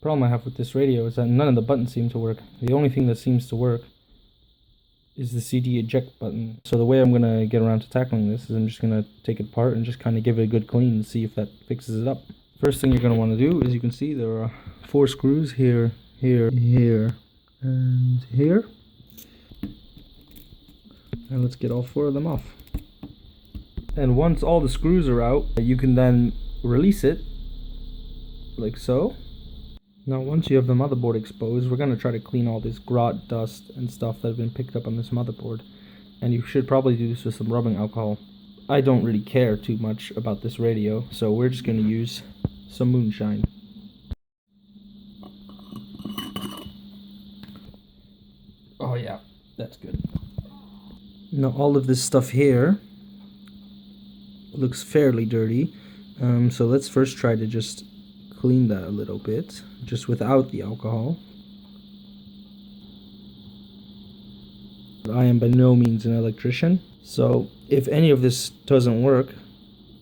problem I have with this radio is that none of the buttons seem to work. The only thing that seems to work is the CD eject button. So the way I'm going to get around to tackling this is I'm just going to take it apart and just kind of give it a good clean and see if that fixes it up. First thing you're going to want to do is, you can see there are 4 screws here, here, here, and here. And let's get all 4 of them off. And once all the screws are out, you can then release it, like so. Now once you have the motherboard exposed, we're going to try to clean all this grot, dust, and stuff that have been picked up on this motherboard. And you should probably do this with some rubbing alcohol. I don't really care too much about this radio, so we're just going to use some moonshine. Oh yeah, that's good. Now all of this stuff here looks fairly dirty, so let's first try to just clean that a little bit, just without the alcohol. I am by no means an electrician, so if any of this doesn't work,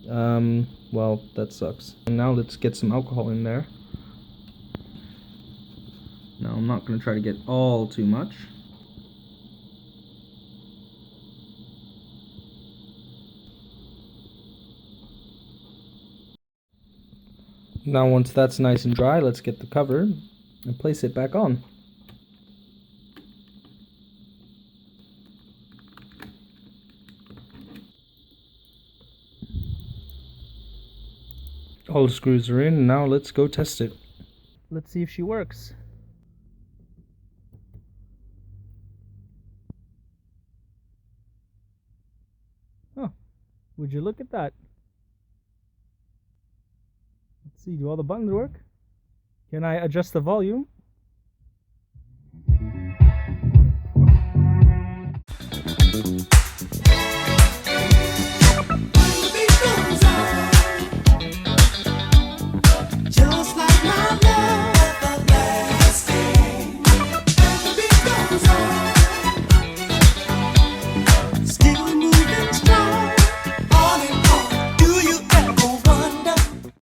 well, that sucks. And now let's get some alcohol in there. Now I'm not going to try to get all too much. Now once that's nice and dry, let's get the cover and place it back on. All the screws are in, now let's go test it. Let's see if she works. Oh, would you look at that? Let's see, do all the buttons work? Can I adjust the volume?